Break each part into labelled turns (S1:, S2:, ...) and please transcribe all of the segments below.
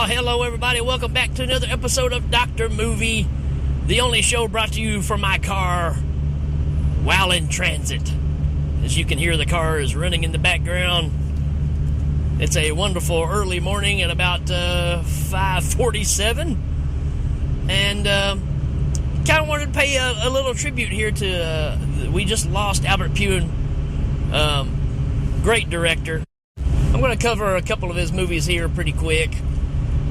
S1: hello everybody. Welcome back to another episode of Dr. Movie, the only show brought to you from my car while in transit. As you can hear, the car is running in the background. It's a wonderful early morning at about 5:47. And kind of wanted to pay a little tribute here to, we just lost Albert Pyun, great director. I'm going to cover a couple of his movies here pretty quick.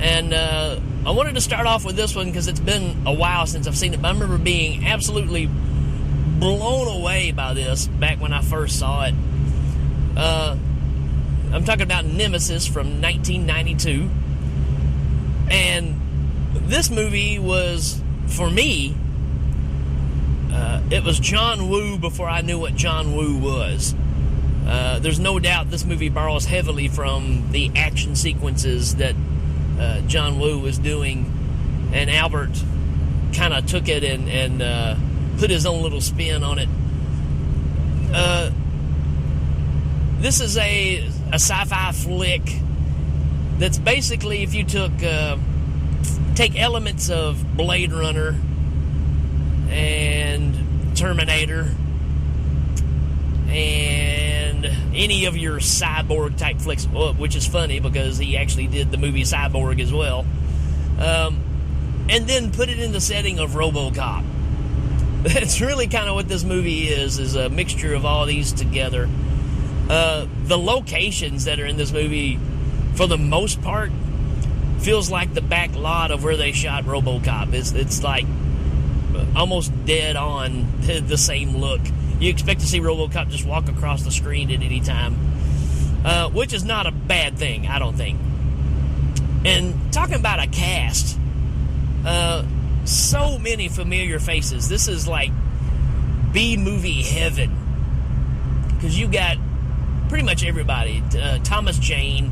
S1: And I wanted to start off with this one because it's been a while since I've seen it. But I remember being absolutely blown away by this back when I first saw it. I'm talking about Nemesis from 1992. And this movie was, for me, it was John Woo before I knew what John Woo was. There's no doubt this movie borrows heavily from the action sequences that John Woo was doing, and Albert kind of took it and put his own little spin on it. This is a sci-fi flick that's basically, if you take elements of Blade Runner and Terminator and any of your cyborg type flicks, which is funny because he actually did the movie Cyborg as well, and then put it in the setting of RoboCop. That's really kind of what this movie is a mixture of all these together. The locations that are in this movie, for the most part, feels like the back lot of where they shot RoboCop. It's like almost dead on the same look. You expect to see RoboCop just walk across the screen at any time, which is not a bad thing, I don't think. And talking about a cast, so many familiar faces. This is like B-movie heaven, because you got pretty much everybody. Thomas Jane,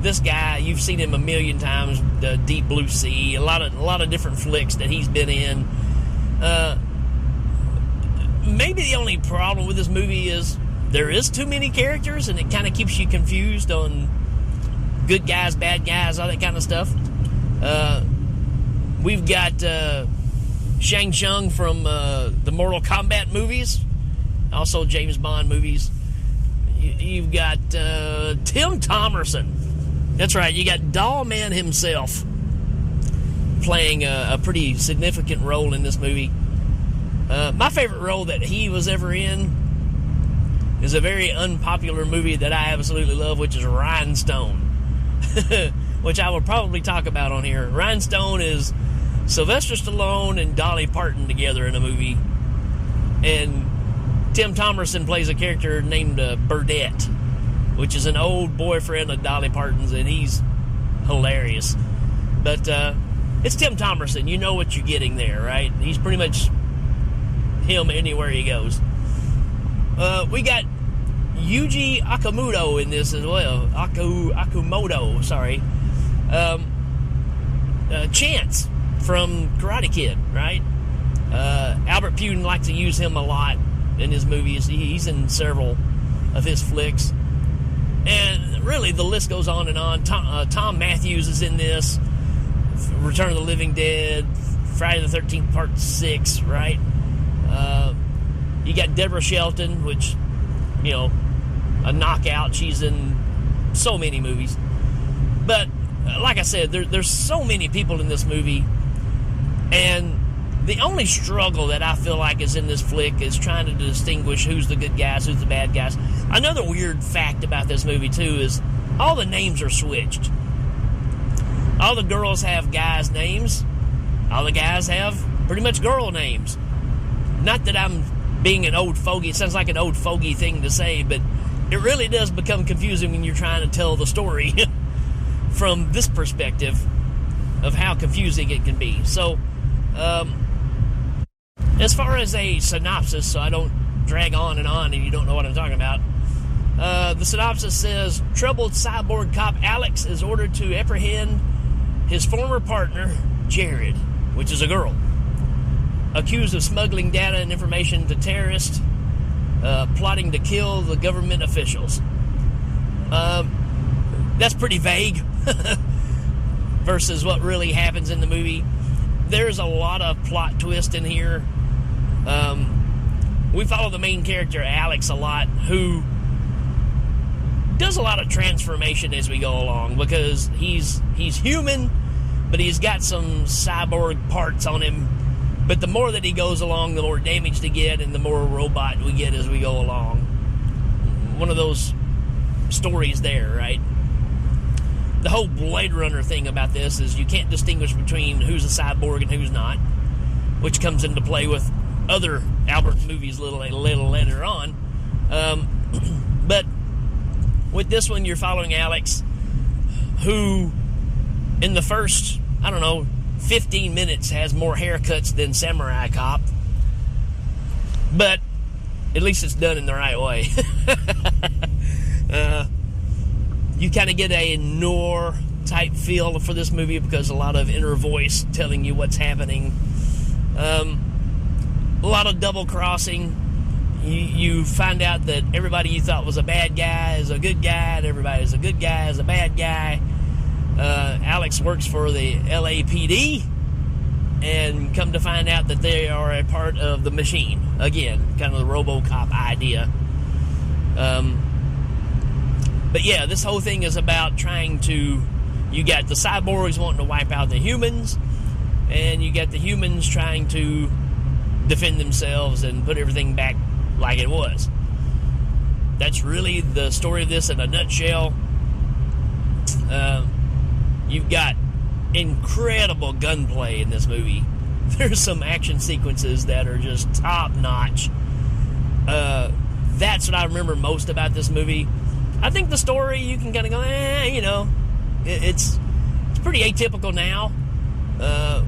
S1: this guy, you've seen him a million times. Deep Blue Sea, a lot of different flicks that he's been in. Maybe the only problem with this movie is there is too many characters, and it kind of keeps you confused on good guys, bad guys, all that kind of stuff. We've got Shang Tsung from the Mortal Kombat movies, also James Bond movies. You've got Tim Thomerson. That's right, you got Doll Man himself playing a pretty significant role in this movie. My favorite role that he was ever in is a very unpopular movie that I absolutely love, which is Rhinestone, which I will probably talk about on here. Rhinestone is Sylvester Stallone and Dolly Parton together in a movie, and Tim Thomerson plays a character named Burdette, which is an old boyfriend of Dolly Parton's, and he's hilarious. But it's Tim Thomerson. You know what you're getting there, right? He's pretty much him anywhere he goes. We got Yuji Okamoto in this as well. Akumoto, sorry. Chance from Karate Kid, right? Albert Pyun likes to use him a lot in his movies. He's in several of his flicks. And really, the list goes on and on. Tom Matthews is in this. Return of the Living Dead, Friday the 13th Part 6, right? You got Deborah Shelton, which, you know, a knockout. She's in so many movies. But, like I said, there's so many people in this movie. And the only struggle that I feel like is in this flick is trying to distinguish who's the good guys, who's the bad guys. Another weird fact about this movie, too, is all the names are switched. All the girls have guys' names. All the guys have pretty much girl names. Not that I'm being an old fogey. It sounds like an old fogey thing to say, but it really does become confusing when you're trying to tell the story from this perspective of how confusing it can be. So, as far as a synopsis, so I don't drag on and you don't know what I'm talking about, the synopsis says, troubled cyborg cop Alex is ordered to apprehend his former partner, Jared, which is a girl, accused of smuggling data and information to terrorists, plotting to kill the government officials. That's pretty vague. versus what really happens in the movie. There's a lot of plot twist in here. We follow the main character, Alex, a lot, who does a lot of transformation as we go along, because he's human, but he's got some cyborg parts on him. But the more that he goes along, the more damage they get, and the more robot we get as we go along. One of those stories there, right? The whole Blade Runner thing about this is you can't distinguish between who's a cyborg and who's not, which comes into play with other Albert movies a little later on. But with this one, you're following Alex, who in the first, 15 minutes has more haircuts than Samurai Cop. But at least it's done in the right way. You kind of get a noir type feel for this movie because a lot of inner voice telling you what's happening. A lot of double crossing. You find out that everybody you thought was a bad guy is a good guy, and everybody is a good guy is a bad guy. Alex works for the LAPD, and come to find out that they are a part of the machine. Again, kind of the RoboCop idea. But yeah, this whole thing is about trying to... You got the cyborgs wanting to wipe out the humans, and you got the humans trying to defend themselves and put everything back like it was. That's really the story of this in a nutshell. You've got incredible gunplay in this movie. There's some action sequences that are just top-notch. That's what I remember most about this movie. I think the story, you can kind of go, it's pretty atypical now.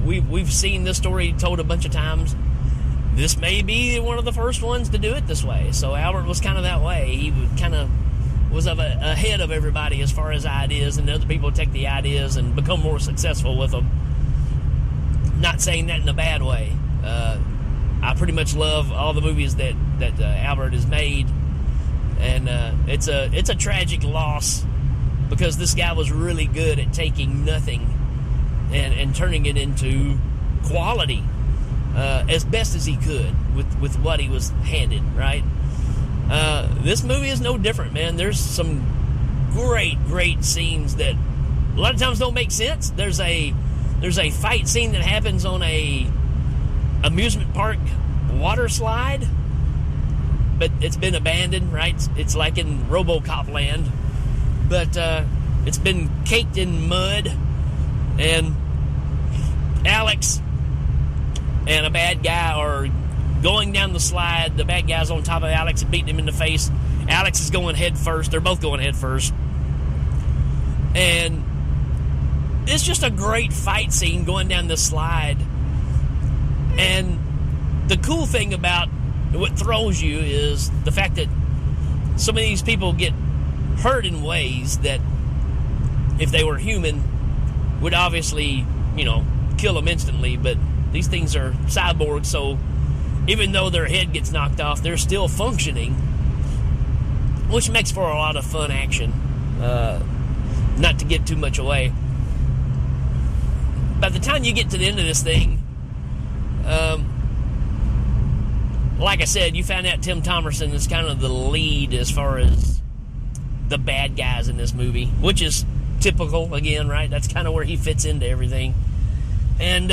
S1: We've seen this story told a bunch of times. This may be one of the first ones to do it this way. So Albert was kind of that way. He kind of was ahead of everybody as far as ideas, and other people take the ideas and become more successful with them. Not saying that in a bad way. I pretty much love all the movies that Albert has made, and it's a tragic loss, because this guy was really good at taking nothing and turning it into quality as best as he could with what he was handed, right? This movie is no different, man. There's some great scenes that a lot of times don't make sense. There's a fight scene that happens on a amusement park water slide, but it's been abandoned, right? It's like in RoboCop land, but it's been caked in mud, and Alex and a bad guy are going down the slide. The bad guy's on top of Alex and beating him in the face. Alex is going head first. They're both going head first. And it's just a great fight scene going down the slide. And the cool thing about what throws you is the fact that some of these people get hurt in ways that, if they were human, would obviously, kill them instantly. But these things are cyborgs, so even though their head gets knocked off, they're still functioning, which makes for a lot of fun action. Not to give too much away. By the time you get to the end of this thing, like I said, you found out Tim Thomerson is kind of the lead as far as the bad guys in this movie, which is typical, again, right? That's kind of where he fits into everything. And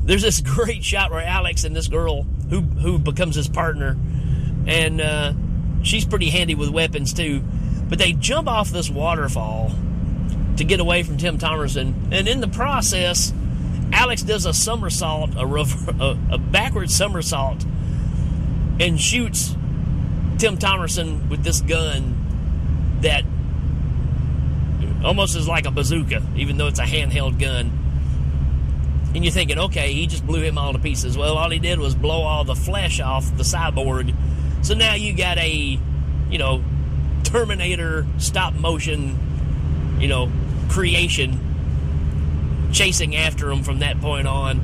S1: there's this great shot where Alex and this girl who becomes his partner, and she's pretty handy with weapons too, but they jump off this waterfall to get away from Tim Thomerson, and in the process, Alex does a somersault, a backward somersault, and shoots Tim Thomerson with this gun that almost is like a bazooka, even though it's a handheld gun. And you're thinking, okay, he just blew him all to pieces. Well, all he did was blow all the flesh off the cyborg. So now you got a, Terminator stop motion, creation chasing after him from that point on.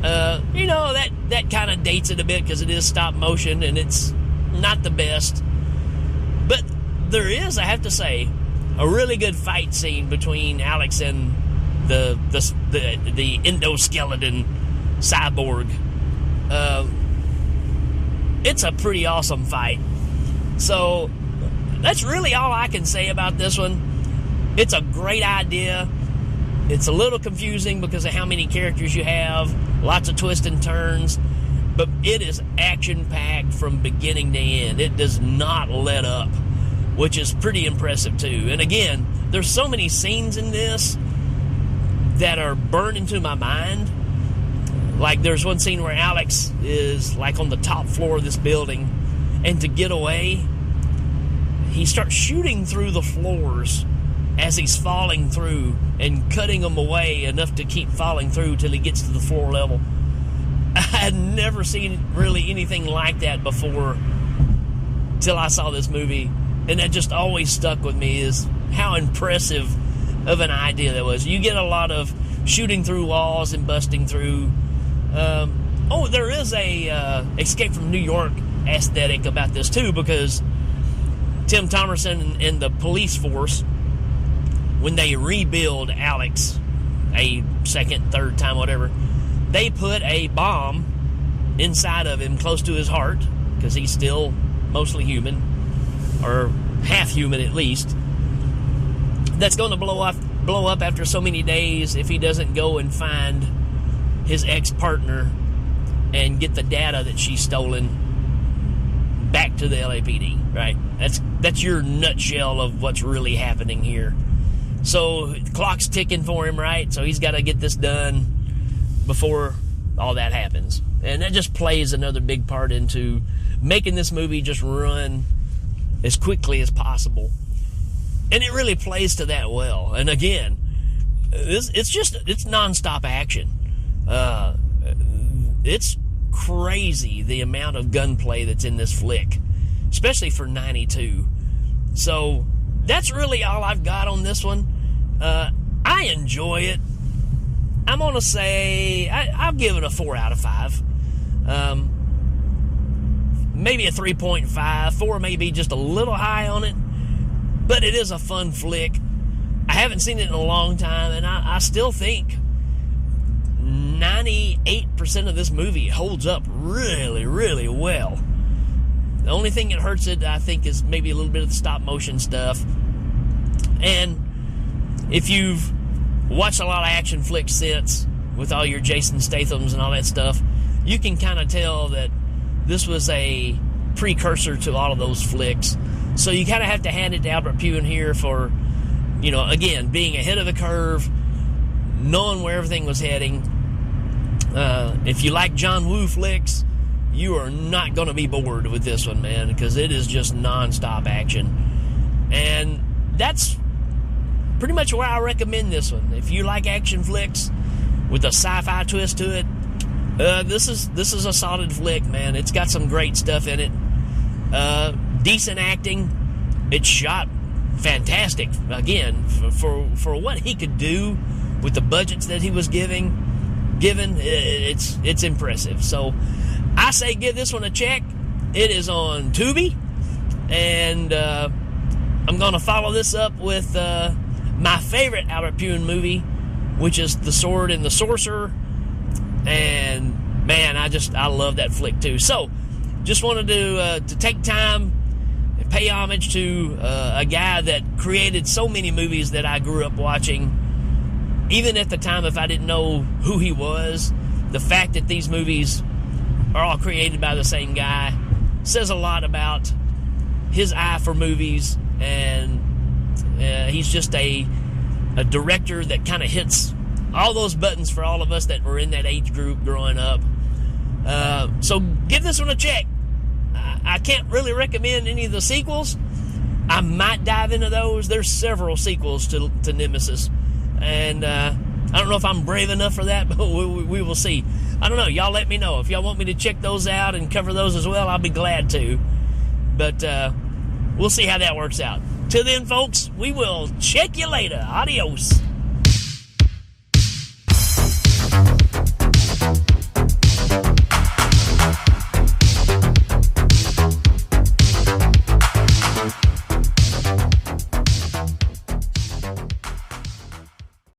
S1: That kind of dates it a bit because it is stop motion and it's not the best. But there is, I have to say, a really good fight scene between Alex and the endoskeleton cyborg. It's a pretty awesome fight. So that's really all I can say about this one. It's a great idea. It's a little confusing because of how many characters you have, lots of twists and turns, but it is action-packed from beginning to end. It does not let up, which is pretty impressive too. And again, there's so many scenes in this that are burned into my mind. Like there's one scene where Alex is like on the top floor of this building, and to get away, he starts shooting through the floors as he's falling through and cutting them away enough to keep falling through till he gets to the floor level. I had never seen really anything like that before till I saw this movie, and that just always stuck with me, is how impressive of an idea that was. You get a lot of shooting through walls and busting through. There is a Escape from New York aesthetic about this too, because Tim Thomerson and the police force, when they rebuild Alex a second, third time, whatever, they put a bomb inside of him close to his heart, because he's still mostly human, or half human at least, that's going to blow up after so many days if he doesn't go and find his ex-partner and get the data that she's stolen back to the LAPD, right? That's your nutshell of what's really happening here. So the clock's ticking for him, right? So he's got to get this done before all that happens. And that just plays another big part into making this movie just run as quickly as possible. And it really plays to that well. And again, it's nonstop action. It's crazy the amount of gunplay that's in this flick, especially for 92. So that's really all I've got on this one. I enjoy it. I'm gonna say I'll give it a 4 out of 5. Maybe a 3.5. 4 may be just a little high on it, but it is a fun flick. I haven't seen it in a long time, and I still think 98% of this movie holds up really, really well. The only thing that hurts it, I think, is maybe a little bit of the stop motion stuff. And if you've watched a lot of action flicks since, with all your Jason Stathams and all that stuff, you can kind of tell that this was a precursor to all of those flicks. So you kind of have to hand it to Albert Pyun here for, again, being ahead of the curve, knowing where everything was heading. If you like John Woo flicks, you are not going to be bored with this one, man, because it is just non-stop action. And that's pretty much where I recommend this one. If you like action flicks with a sci-fi twist to it, this is a solid flick, man. It's got some great stuff in it. Decent acting. It's shot fantastic. Again, for what he could do with the budgets that he was given, it's impressive. So I say give this one a check. It is on Tubi, and I'm going to follow this up with my favorite Albert Pyun movie, which is The Sword and the Sorcerer. And man, I love that flick too. So just wanted to take time and pay homage to a guy that created so many movies that I grew up watching. Even at the time, if I didn't know who he was, the fact that these movies are all created by the same guy says a lot about his eye for movies. And he's just a director that kind of hits all those buttons for all of us that were in that age group growing up. So give this one a check. I can't really recommend any of the sequels. I might dive into those. There's several sequels to Nemesis. And I don't know if I'm brave enough for that, but we will see. I don't know. Y'all let me know. If y'all want me to check those out and cover those as well, I'll be glad to. But we'll see how that works out. Till then, folks, we will check you later. Adios.